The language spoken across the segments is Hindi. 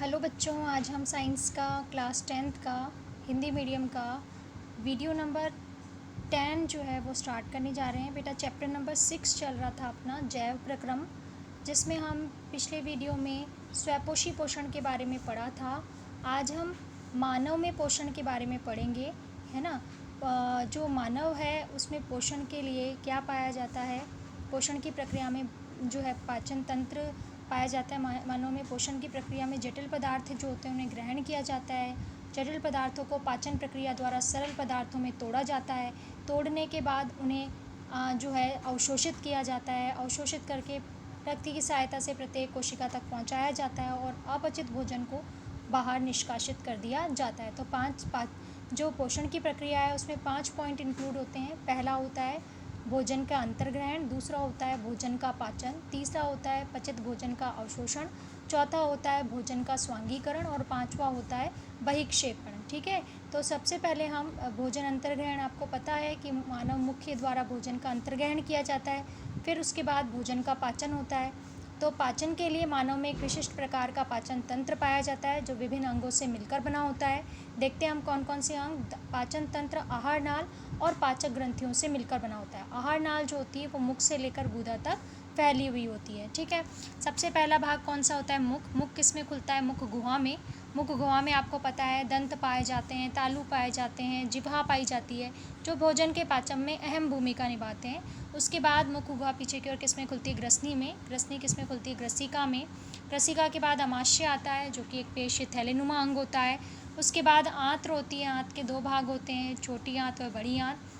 हेलो बच्चों, आज हम साइंस का क्लास 10th का हिंदी मीडियम का वीडियो नंबर 10 जो है वो स्टार्ट करने जा रहे हैं। बेटा चैप्टर नंबर 6 चल रहा था अपना जैव प्रक्रम, जिसमें हम पिछले वीडियो में स्वपोषी पोषण के बारे में पढ़ा था। आज हम मानव में पोषण के बारे में पढ़ेंगे, है ना। जो मानव है उसमें पोषण के लिए क्या पाया जाता है, पोषण की प्रक्रिया में जो है पाचन तंत्र पाया जाता है। मानव में पोषण की प्रक्रिया में जटिल पदार्थ जो होते हैं उन्हें ग्रहण किया जाता है। जटिल पदार्थों को पाचन प्रक्रिया द्वारा सरल पदार्थों में तोड़ा जाता है। तोड़ने के बाद उन्हें जो है अवशोषित किया जाता है। अवशोषित करके रक्त की सहायता से प्रत्येक कोशिका तक पहुंचाया जाता है और अपचित भोजन को बाहर निष्कासित कर दिया जाता है। तो पाँच जो पोषण की प्रक्रिया है उसमें 5 पॉइंट इंक्लूड होते हैं। पहला होता है भोजन का अंतर्ग्रहण, दूसरा होता है भोजन का पाचन, तीसरा होता है पचित भोजन का अवशोषण, चौथा होता है भोजन का स्वांगीकरण और पांचवा होता है बहिक्षेपण। ठीक है, तो सबसे पहले हम भोजन अंतर्ग्रहण, आपको पता है कि मानव मुख्य द्वारा भोजन का अंतर्ग्रहण किया जाता है, फिर उसके बाद भोजन का पाचन होता है। तो पाचन के लिए मानव में एक विशिष्ट प्रकार का पाचन तंत्र पाया जाता है जो विभिन्न अंगों से मिलकर बना होता है। देखते हैं हम कौन कौन से अंग। पाचन तंत्र आहार नाल और पाचक ग्रंथियों से मिलकर बना होता है। आहार नाल जो होती है वो मुख से लेकर गुदा तक फैली हुई होती है। ठीक है, सबसे पहला भाग कौन सा होता है? मुख। मुख किस में खुलता है? मुख गुहा में। मुख गुहा में आपको पता है दंत पाए जाते हैं, तालु पाए जाते हैं, जिह्वा पाई जाती है जो भोजन के पाचन में अहम भूमिका निभाते हैं। उसके बाद मुख गुहा पीछे की ओर किस में खुलती है? ग्रसनी में। ग्रसनी किस में खुलती है? ग्रसिका में। ग्रसिका के बाद अमाशय आता है जो कि एक पेशीय थैलेनुमा अंग होता है। उसके बाद आंत्र होती है। आंत के 2 भाग होते हैं, छोटी आंत और बड़ी आंत।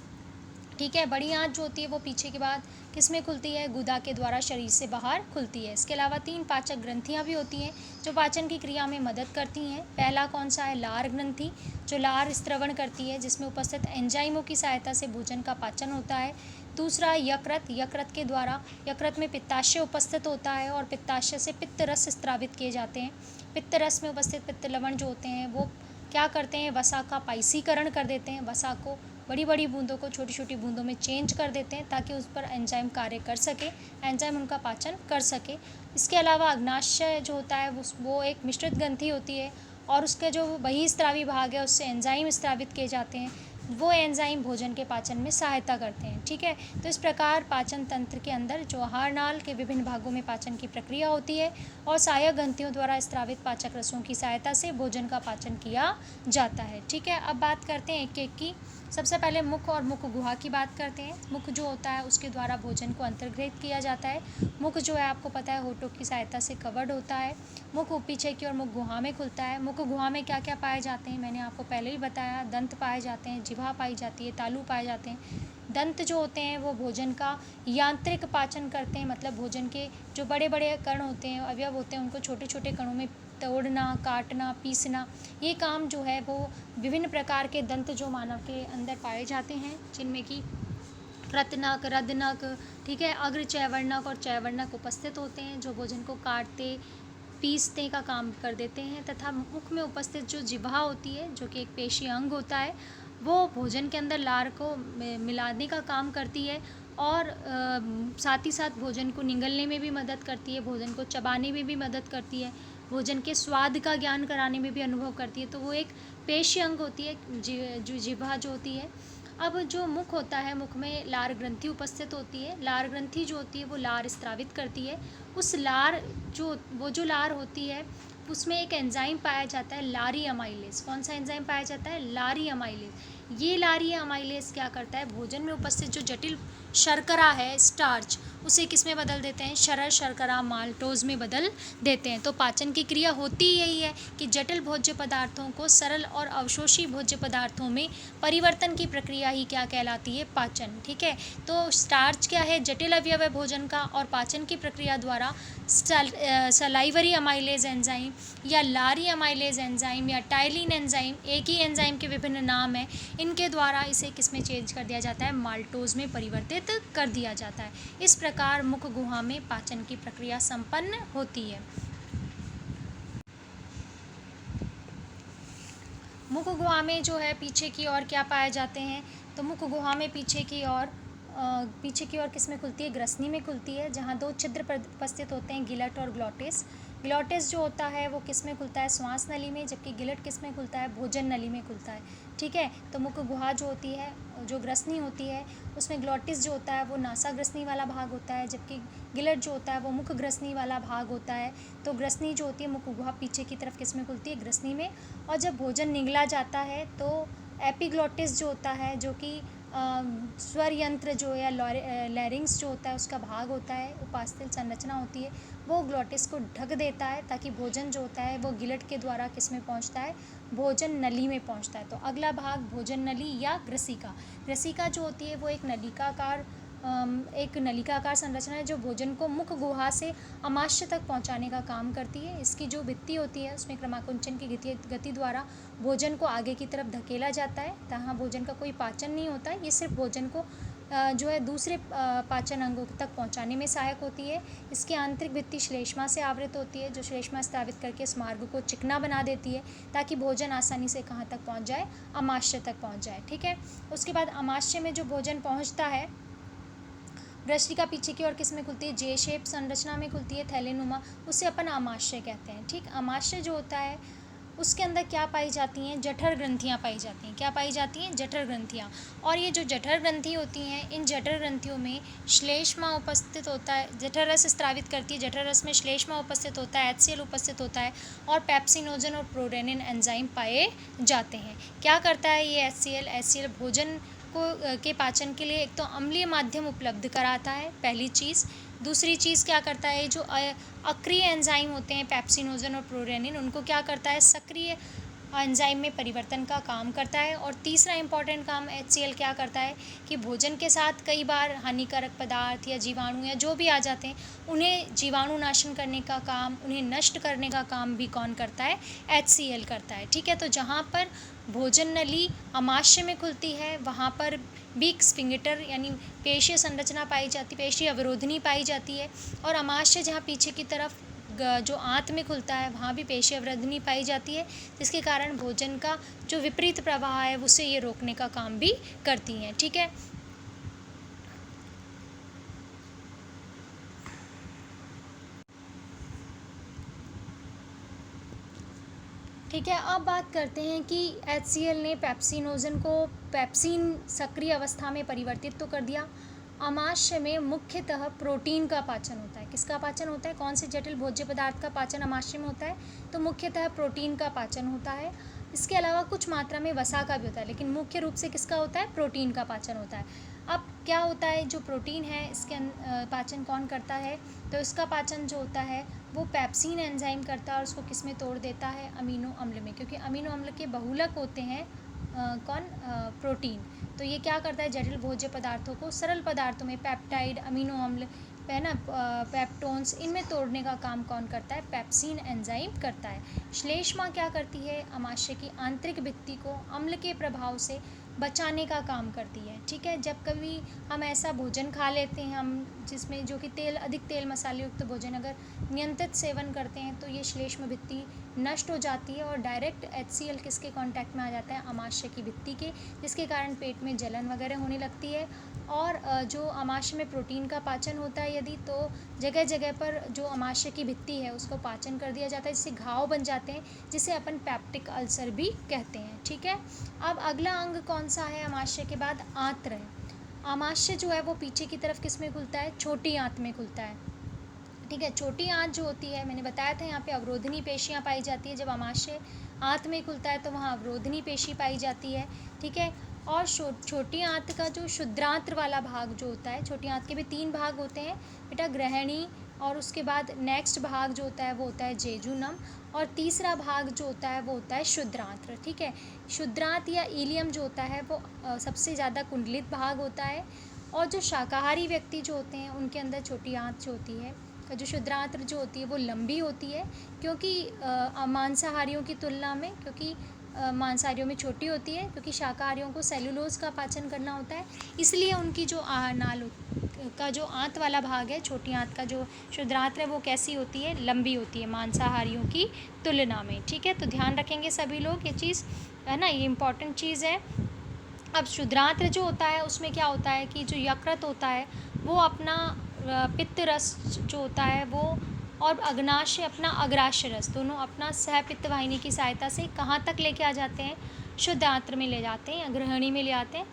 ठीक है, बड़ी आंत जो होती है वो पीछे के बाद किस में खुलती है? गुदा के द्वारा शरीर से बाहर खुलती है। इसके अलावा 3 पाचक ग्रंथियां भी होती हैं जो पाचन की क्रिया में मदद करती हैं। पहला कौन सा है? लार ग्रंथि, जो लार स्त्रवण करती है, जिसमें उपस्थित एंजाइमों की सहायता से भोजन का पाचन होता है। दूसरा यकृत, यकृत के द्वारा, यकृत में पित्ताशय उपस्थित होता है और पित्ताशय से पित्त रस स्रावित किए जाते हैं। पित्त रस में उपस्थित पित्त लवण जो होते हैं वो क्या करते हैं? वसा का पाइसीकरण कर देते हैं। वसा को, बड़ी बड़ी बूंदों को छोटी छोटी बूंदों में चेंज कर देते हैं ताकि उस पर एंजाइम कार्य कर सके, एंजाइम उनका पाचन कर सके। इसके अलावा अग्नाशय जो होता है वो एक मिश्रित ग्रंथि होती है और उसके जो बहिस्त्रावी भाग है उससे एंजाइम स्रावित किए जाते हैं। वो एंजाइम भोजन के पाचन में सहायता करते हैं। ठीक है, तो इस प्रकार पाचन तंत्र के अंदर जो आहार नाल के विभिन्न भागों में पाचन की प्रक्रिया होती है और सहायक ग्रंथियों द्वारा स्रावित पाचक रसों की सहायता से भोजन का पाचन किया जाता है। ठीक है, अब बात करते हैं एक एक की। सबसे पहले मुख और मुख गुहा की बात करते हैं। मुख जो होता है उसके द्वारा भोजन को अंतर्ग्रहित किया जाता है। मुख जो है आपको पता है होठों की सहायता से कवर्ड होता है। मुख पीछे की ओर मुख गुहा में खुलता है। मुख गुहा में क्या क्या पाए जाते हैं? मैंने आपको पहले ही बताया, दंत पाए जाते हैं, जिह्वा पाई जाती है, तालु पाए जाते हैं। दंत जो होते हैं वो भोजन का यांत्रिक पाचन करते हैं, मतलब भोजन के जो बड़े बड़े कण होते हैं, अवयव होते हैं, उनको छोटे छोटे कणों में तोड़ना, काटना, पीसना, ये काम जो है वो विभिन्न प्रकार के दंत जो मानव के अंदर पाए जाते हैं, जिनमें कि कृतनक, रदनक, ठीक है, अग्र चैवर्णक और चैवर्णक उपस्थित होते हैं जो भोजन को काटते, पीसने का काम कर देते हैं। तथा मुख में उपस्थित जो जिह्वा होती है जो कि एक पेशीय अंग होता है, वो भोजन के अंदर लार को मिलाने का काम करती है और साथ ही साथ भोजन को निगलने में भी मदद करती है, भोजन को चबाने में भी मदद करती है, भोजन के स्वाद का ज्ञान कराने में भी अनुभव करती है। तो वो एक पेशीय अंग होती है जो जिह्वा जो होती है। अब जो मुख होता है, मुख में लार ग्रंथि उपस्थित होती है। लार ग्रंथि जो होती है वो लार स्रावित करती है। उस लार जो लार होती है उसमें एक एंजाइम पाया जाता है, लारी अमाइलेज। कौन सा एंजाइम पाया जाता है? लारी अमाइलेज। ये लारी अमाइलेज क्या करता है? भोजन में उपस्थित जो जटिल शर्करा है, स्टार्च, उसे किस में बदल देते हैं? सरल शर्करा माल्टोज में बदल देते हैं। तो पाचन की क्रिया होती यही है कि जटिल भोज्य पदार्थों को सरल और अवशोषी भोज्य पदार्थों में परिवर्तन की प्रक्रिया ही क्या कहलाती है? पाचन। ठीक है, तो स्टार्च क्या है? जटिल अवयव है भोजन का और पाचन की प्रक्रिया द्वारा सलाइवरी अमाइलेज एंजाइम या लारी अमाइलेज एंजाइम या टाइलिन एंजाइम, एक ही एंजाइम के विभिन्न नाम हैं, इनके द्वारा इसे किस में चेंज कर दिया जाता है? माल्टोज में परिवर्तित कर दिया जाता है। इस प्रकार मुख गुहा में पाचन की प्रक्रिया संपन्न होती है। मुख गुहा में जो है पीछे की ओर क्या पाए जाते हैं? तो मुख गुहा में पीछे की ओर किस में खुलती है? ग्रसनी में खुलती है, जहाँ 2 छिद्र उपस्थित होते हैं, गिलट और ग्लॉटिस। ग्लॉटिस जो होता है वो किस में खुलता है, श्वास नली में, जबकि गिलट किस में खुलता है, भोजन नली में खुलता है। ठीक है, तो मुख गुहा जो होती है, जो ग्रसनी होती है, उसमें ग्लॉटिस जो होता है वो नासा ग्रसनी वाला भाग होता है, जबकि गिलट जो होता है वो मुख ग्रसनी वाला भाग होता है। तो ग्रसनी जो होती है मुख गुहा पीछे की तरफ किस में खुलती है, ग्रसनी में। और जब भोजन निगला जाता है तो एपिग्लॉटिस जो होता है, जो कि स्वर यंत्र जो या लैरिंग्स जो होता है उसका भाग होता है, उपास्थल संरचना होती है, वो ग्लॉटिस को ढक देता है ताकि भोजन जो होता है वो गिलट के द्वारा किस में पहुंचता है, भोजन नली में पहुंचता है। तो अगला भाग भोजन नली या ग्रसिका। ग्रसिका जो होती है वो एक नलिकाकार संरचना है जो भोजन को मुख गुहा से अमाशय तक पहुंचाने का काम करती है। इसकी जो भित्ति होती है उसमें क्रमाकुंचन की गति द्वारा भोजन को आगे की तरफ धकेला जाता है। तहाँ भोजन का कोई पाचन नहीं होता है, ये सिर्फ भोजन को जो है दूसरे पाचन अंगों तक पहुंचाने में सहायक होती है। इसकी आंतरिक भित्ति श्लेष्मा से आवृत होती है, जो श्लेष्मा स्रावित करके इस मार्ग को चिकना बना देती है ताकि भोजन आसानी से कहाँ तक पहुंच जाए, अमाशय तक पहुंच जाए। ठीक है, उसके बाद अमाशय में जो भोजन पहुंचता है, ग्रसिका पीछे की ओर किस में खुलती है, जे शेप संरचना में खुलती है, थैलेनुमा, उसे अपन अमाशय कहते हैं। ठीक, अमाशय जो होता है उसके अंदर क्या पाई जाती हैं, जठर ग्रंथियाँ पाई जाती हैं। क्या पाई जाती हैं, जठर ग्रंथियाँ। और ये जो जठर ग्रंथि होती हैं, इन जठर ग्रंथियों में श्लेष्मा उपस्थित होता है, जठर रस स्रावित करती है, जठर रस में श्लेष्मा उपस्थित होता है, HCl उपस्थित होता है, और पेप्सिनोजन और प्रोरेनिन एंजाइम पाए जाते हैं। क्या करता है ये HCl भोजन के पाचन के लिए एक तो अम्लीय माध्यम उपलब्ध कराता है, पहली चीज़। दूसरी चीज़ क्या करता है, जो अक्रिय एंजाइम होते हैं पेप्सिनोजन और प्रोरेनिन, उनको क्या करता है, सक्रिय एंजाइम में परिवर्तन का काम करता है। और तीसरा इंपॉर्टेंट काम HCl क्या करता है कि भोजन के साथ कई बार हानिकारक पदार्थ या जीवाणु या जो भी आ जाते हैं, उन्हें जीवाणु नाशन करने का काम, उन्हें नष्ट करने का काम भी कौन करता है, HCl करता है। ठीक है, तो जहाँ पर भोजन नली अमाशय में खुलती है वहाँ पर बीक स्फिंगटर यानी पेशीय संरचना पाई जाती, पेशीय अवरोधनी पाई जाती है। और अमाशय जहाँ पीछे की तरफ जो आंत में खुलता है वहाँ भी पेशीय अवरोधनी पाई जाती है, जिसके कारण भोजन का जो विपरीत प्रवाह है उसे ये रोकने का काम भी करती हैं। ठीक है, ठीक है, अब बात करते हैं कि HCl ने पेप्सिनोजन को पेप्सिन सक्रिय अवस्था में परिवर्तित तो कर दिया। अमाशय में मुख्यतः प्रोटीन का पाचन होता है। किसका पाचन होता है, कौन से जटिल भोज्य पदार्थ का पाचन अमाशय में होता है, तो मुख्यतः प्रोटीन का पाचन होता है। इसके अलावा कुछ मात्रा में वसा का भी होता है, लेकिन मुख्य रूप से किसका होता है, प्रोटीन का पाचन होता है। अब क्या होता है, जो प्रोटीन है इसके पाचन कौन करता है, तो इसका पाचन जो होता है वो पेप्सिन एंजाइम करता है और उसको किस में तोड़ देता है, अमीनो अम्ल में, क्योंकि अमीनो अम्ल के बहुलक होते हैं प्रोटीन। तो ये क्या करता है, जटिल भोज्य पदार्थों को सरल पदार्थों में पेप्टाइड, अमीनो अम्ल है ना, पेप्टोन्स, इनमें तोड़ने का काम कौन करता है, पेप्सिन एंजाइम करता है। श्लेष्मा क्या करती है, अमाशय की आंतरिक भित्ति को अम्ल के प्रभाव से बचाने का काम करती है। ठीक है, जब कभी हम ऐसा भोजन खा लेते हैं हम जिसमें जो कि अधिक तेल मसाले युक्त भोजन अगर नियंत्रित सेवन करते हैं तो ये श्लेष्म भित्ति नष्ट हो जाती है और डायरेक्ट HCl किसके कांटेक्ट में आ जाता है, अमाशय की भित्ति के, जिसके कारण पेट में जलन वगैरह होने लगती है। और जो अमाशय में प्रोटीन का पाचन होता है यदि, तो जगह जगह पर जो अमाशय की भित्ति है उसको पाचन कर दिया जाता है, जिससे घाव बन जाते हैं, जिसे अपन पैप्टिक अल्सर भी कहते हैं। ठीक है, अब अगला अंग कौन सा है अमाशय के बाद, आंत्र है। अमाशय जो है वो पीछे की तरफ किस में खुलता है, छोटी आंत में खुलता है। ठीक है, छोटी आंत जो होती है, मैंने बताया था यहाँ पे अवरोधनी पेशियाँ पाई जाती है। जब अमाशय आंत में खुलता है तो वहाँ अवरोधनी पेशी पाई जाती है। ठीक है, और छोटी आंत का जो शुद्रांत्र वाला भाग जो होता है, छोटी आंत के भी 3 भाग होते हैं बेटा, ग्रहणी, और उसके बाद नेक्स्ट भाग जो होता है वो होता है जेजुनम, और तीसरा भाग जो होता है वो होता है शुद्रांत्र। ठीक है, शुद्रांत्र या इलियम जो होता है वो सबसे ज़्यादा कुंडलित भाग होता है। और जो शाकाहारी व्यक्ति जो होते हैं उनके अंदर छोटी आंत जो होती है, जो शुद्रांत्र जो होती है वो लंबी होती है, क्योंकि मांसाहारियों की तुलना में, क्योंकि मांसाहारियों में छोटी होती है, क्योंकि शाकाहारियों को सेलुलोज का पाचन करना होता है, इसलिए उनकी जो नाल का जो आंत वाला भाग है, छोटी आंत का जो शुद्रांत्र है वो कैसी होती है, लंबी होती है मांसाहारियों की तुलना में। ठीक है, तो ध्यान रखेंगे सभी लोग ये चीज़, है ना, ये इम्पॉर्टेंट चीज़ है। अब शुद्रांत्र जो होता है उसमें क्या होता है कि जो यकृत होता है वो अपना पित्त रस जो होता है वो और अग्नाशय अपना अग्राशय रस, दोनों अपना सहपित्त वाहिनी की सहायता से कहाँ तक लेके आ जाते हैं, शुद्ध आंत्र में ले जाते हैं या गृहिणी में ले आते हैं।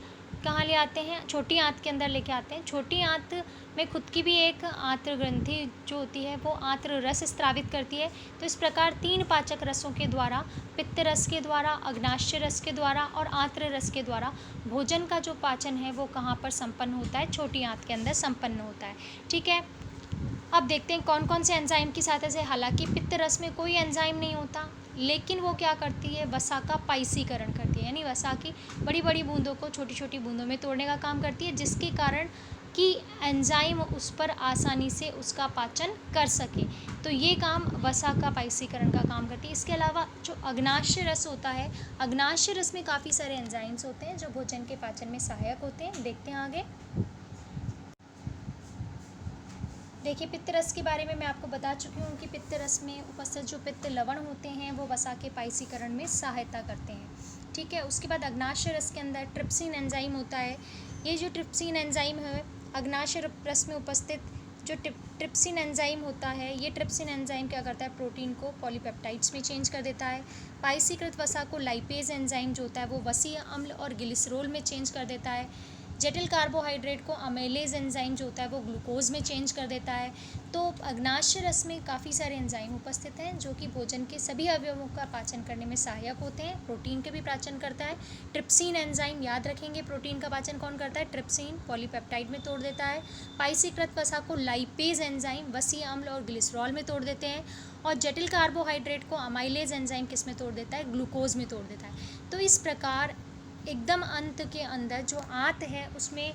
कहाँ ले आते हैं, छोटी आंत के अंदर लेके आते हैं। छोटी आंत में खुद की भी एक आंत्र ग्रंथि जो होती है वो आंत्र रस स्त्रावित करती है। तो इस प्रकार 3 पाचक रसों के द्वारा, पित्त रस के द्वारा, अग्नाशय रस के द्वारा और आंत्र रस के द्वारा भोजन का जो पाचन है वो कहाँ पर संपन्न होता है, छोटी आंत के अंदर संपन्न होता है। ठीक है, अब देखते हैं कौन कौन से एंजाइम की सहायता से। हालांकि पित्त रस में कोई एंजाइम नहीं होता, लेकिन वो क्या करती है, वसा का पाइसीकरण करती है, यानी वसा की बड़ी बड़ी बूंदों को छोटी छोटी बूंदों में तोड़ने का काम करती है, जिसके कारण कि एंजाइम उस पर आसानी से उसका पाचन कर सके। तो ये काम वसा का पाइसीकरण का काम करती है। इसके अलावा जो अग्नाशय रस होता है, अग्नाशय रस में काफ़ी सारे एंजाइम्स होते हैं जो भोजन के पाचन में सहायक होते हैं। देखते हैं आगे। देखिए, पित्त रस के बारे में मैं आपको बता चुकी हूँ कि पित्त रस में उपस्थित जो पित्त लवण होते हैं वो वसा के पाइसीकरण में सहायता करते हैं। ठीक है, उसके बाद अग्नाशय रस के अंदर ट्रिप्सिन एंजाइम होता है। ये जो ट्रिप्सिन एंजाइम है, अग्नाशय रस में उपस्थित जो ट्रिप्सिन एंजाइम होता है, ये ट्रिप्सिन एंजाइम क्या करता है, प्रोटीन को पॉलीपेप्टाइड्स में चेंज कर देता है। पाइसीकृत वसा को लाइपेज एंजाइम जो होता है वो वसीय अम्ल और ग्लिसरोल में चेंज कर देता है। जटिल कार्बोहाइड्रेट को अमेलेज एंजाइम जो होता है वो ग्लूकोज में चेंज कर देता है। तो अग्नाशय रस में काफ़ी सारे एंजाइम उपस्थित हैं जो कि भोजन के सभी अवयवों का पाचन करने में सहायक होते हैं। प्रोटीन के भी पाचन करता है। ट्रिप्सिन एंजाइम याद रखेंगे, प्रोटीन का पाचन कौन करता है, ट्रिप्सिन पॉलीपेप्टाइड में तोड़ देता है। पाइसीकृत वसा को लाइपेज एंजाइम वसीय अम्ल और ग्लिसरॉल में तोड़ देते हैं। और जटिल कार्बोहाइड्रेट को अमाइलेज एंजाइम किस में तोड़ देता है, ग्लूकोज में तोड़ देता है। तो इस प्रकार एकदम अंत के अंदर जो आंत है उसमें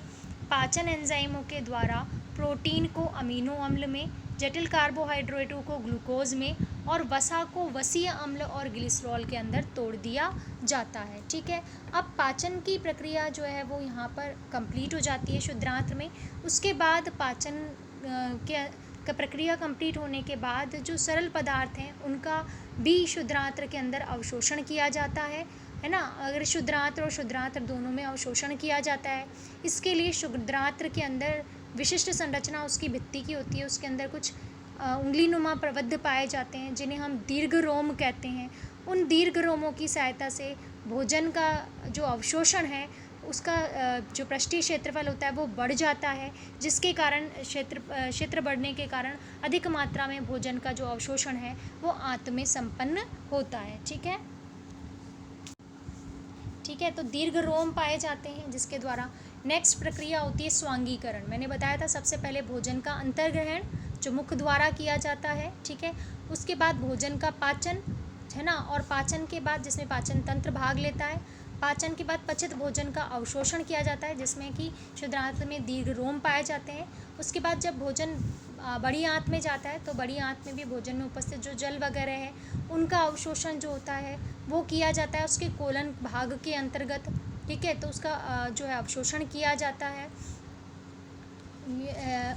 पाचन एंजाइमों के द्वारा प्रोटीन को अमीनो अम्ल में, जटिल कार्बोहाइड्रेटों को ग्लूकोज में और वसा को वसीय अम्ल और ग्लिसरॉल के अंदर तोड़ दिया जाता है। ठीक है, अब पाचन की प्रक्रिया जो है वो यहाँ पर कंप्लीट हो जाती है शुद्धांत्र में। उसके बाद पाचन का प्रक्रिया कंप्लीट होने के बाद जो सरल पदार्थ हैं उनका भी शुद्धांत्र के अंदर अवशोषण किया जाता है ना। अगर शुद्धांत्र और शुद्धांत्र दोनों में अवशोषण किया जाता है। इसके लिए शुद्धांत्र के अंदर विशिष्ट संरचना उसकी भित्ति की होती है। उसके अंदर कुछ उंगलीनुमा प्रबंध पाए जाते हैं जिन्हें हम दीर्घरोम कहते हैं। उन दीर्घरोमों की सहायता से भोजन का जो अवशोषण है उसका जो पृष्ठीय क्षेत्रफल होता है वो बढ़ जाता है, जिसके कारण क्षेत्र बढ़ने के कारण अधिक मात्रा में भोजन का जो अवशोषण है वो आंत में संपन्न होता है। ठीक है, तो दीर्घ रोम पाए जाते हैं जिसके द्वारा नेक्स्ट प्रक्रिया होती है स्वांगीकरण। मैंने बताया था सबसे पहले भोजन का अंतर्ग्रहण जो मुख द्वारा किया जाता है। ठीक है, उसके बाद भोजन का पाचन है ना, और पाचन के बाद जिसमें पाचन तंत्र भाग लेता है। पाचन के बाद पचित भोजन का अवशोषण किया जाता है जिसमें कि शुद्धांत में दीर्घ रोम पाए जाते हैं। उसके बाद जब भोजन बड़ी आंत में जाता है तो बड़ी आंत में भी भोजन में उपस्थित जो जल वगैरह है उनका अवशोषण जो होता है वो किया जाता है उसके कोलन भाग के अंतर्गत। ठीक है, तो उसका जो है अवशोषण किया जाता है।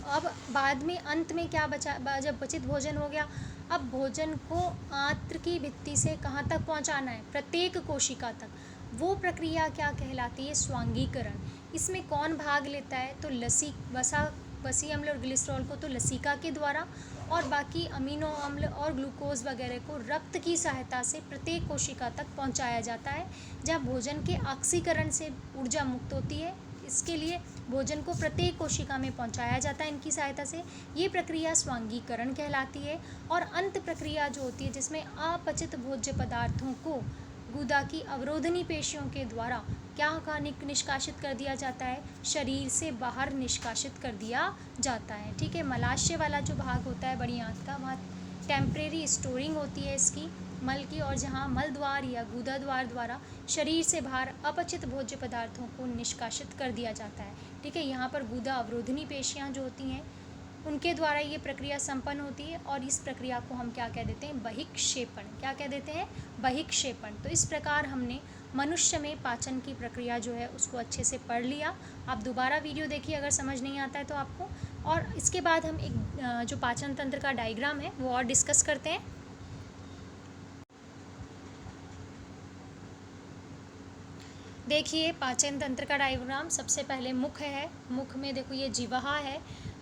अब बाद में अंत में क्या बचा, जब पचित भोजन हो गया, अब भोजन को आंत्र की भित्ति से कहाँ तक पहुँचाना है, प्रत्येक कोशिका तक। वो प्रक्रिया क्या कहलाती है, स्वांगीकरण। इसमें कौन भाग लेता है, तो वसीय अम्ल और ग्लिसरॉल को तो लसिका के द्वारा और बाकी अमीनो अम्ल और ग्लूकोज वगैरह को रक्त की सहायता से प्रत्येक कोशिका तक पहुंचाया जाता है, जहाँ भोजन के ऑक्सीकरण से ऊर्जा मुक्त होती है। इसके लिए भोजन को प्रत्येक कोशिका में पहुंचाया जाता है इनकी सहायता से। ये प्रक्रिया स्वांगीकरण कहलाती है। और अंत प्रक्रिया जो होती है जिसमें अपचित भोज्य पदार्थों को गुदा की अवरोधनी पेशियों के द्वारा क्या निष्कासित कर दिया जाता है, शरीर से बाहर निष्कासित कर दिया जाता है। ठीक है, मलाशय वाला जो भाग होता है बड़ी आंत का, वहाँ टेम्परेरी स्टोरिंग होती है इसकी मल की, और जहाँ मल द्वार या गुदा द्वार द्वारा शरीर से बाहर अपचित भोज्य पदार्थों को निष्कासित कर दिया जाता है। ठीक है, यहाँ पर गुदा अवरोधनी पेशियाँ जो होती हैं उनके द्वारा ये प्रक्रिया संपन्न होती है, और इस प्रक्रिया को हम क्या कह देते हैं, बहिक्षेपण। क्या कह देते हैं, बहिक्षेपण। तो इस प्रकार हमने मनुष्य में पाचन की प्रक्रिया जो है उसको अच्छे से पढ़ लिया। आप दोबारा वीडियो देखिए अगर समझ नहीं आता है तो आपको। और इसके बाद हम एक जो पाचन तंत्र का डायग्राम है वो और डिस्कस करते हैं। देखिए पाचन तंत्र का डायग्राम, सबसे पहले मुख है। मुख में देखो ये जिह्वा है,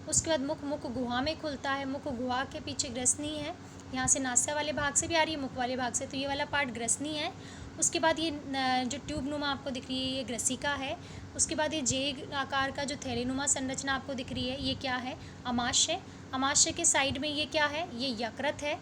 उसके बाद मुख गुहा में खुलता है, मुख गुहा के पीछे ग्रसनी है, यहाँ से नासिका वाले भाग से भी आ रही है, मुख वाले भाग से, तो ये वाला पार्ट ग्रसनी है। उसके बाद ये जो ट्यूब नुमा आपको दिख रही है ये ग्रसिका है। उसके बाद ये जे आकार का जो थैलीनुमा संरचना आपको दिख रही है ये क्या है, अमाशय। अमाशय के साइड में ये क्या है, ये यकृत है।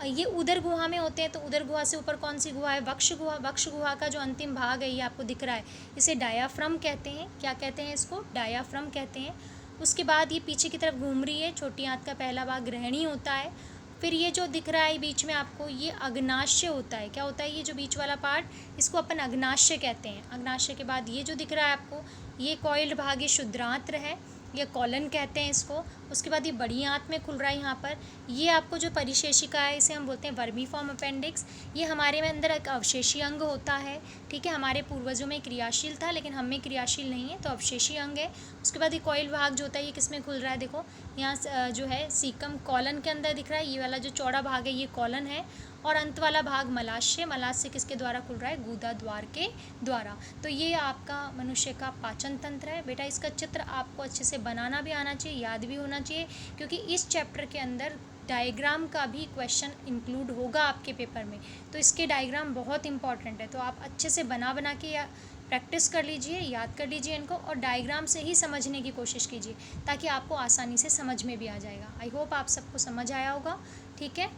ये उदर गुहा में होते हैं, तो उदर गुहा से ऊपर कौन सी गुहा है, वक्ष गुहा। वक्ष गुहा का जो अंतिम भाग है ये आपको दिख रहा है, इसे डायाफ्राम कहते हैं। क्या कहते हैं इसको, डायाफ्राम कहते हैं। उसके बाद ये पीछे की तरफ घूम रही है, छोटी आंत का पहला भाग ग्रहणी होता है। फिर ये जो दिख रहा है बीच में आपको ये अग्नाशय होता है। क्या होता है ये जो बीच वाला पार्ट, इसको अपन अग्नाशय कहते हैं। अग्नाशय के बाद ये जो दिख रहा है आपको ये कॉइल्ड भाग, ये शुद्रांत्र है, ये कॉलन कहते हैं इसको। उसके बाद ये बड़ी आंत में खुल रहा है यहाँ पर। ये आपको जो परिशेषिका है इसे हम बोलते हैं वर्मीफॉर्म अपेंडिक्स। ये हमारे में अंदर एक अवशेषी अंग होता है, ठीक है। हमारे पूर्वजों में क्रियाशील था लेकिन हम में क्रियाशील नहीं है, तो अवशेषी अंग है। उसके बाद ये कॉइल भाग जो होता है ये किस में खुल रहा है, देखो यहाँ जो है सीकम कॉलन के अंदर दिख रहा है। ये वाला जो चौड़ा भाग है ये कॉलन है, और अंत वाला भाग मलाशय। मलाशय किसके द्वारा खुल रहा है, गुदा द्वार के द्वारा। तो ये आपका मनुष्य का पाचन तंत्र है। बेटा इसका चित्र आपको अच्छे से बनाना भी आना चाहिए, याद भी होना चाहिए, क्योंकि इस चैप्टर के अंदर डायग्राम का भी क्वेश्चन इंक्लूड होगा आपके पेपर में। तो इसके डायग्राम बहुत इंपॉर्टेंट है, तो आप अच्छे से बना के या प्रैक्टिस कर लीजिए, याद कर लीजिए इनको, और डायग्राम से ही समझने की कोशिश कीजिए ताकि आपको आसानी से समझ में भी आ जाएगा। आई होप आप सबको समझ आया होगा, ठीक है।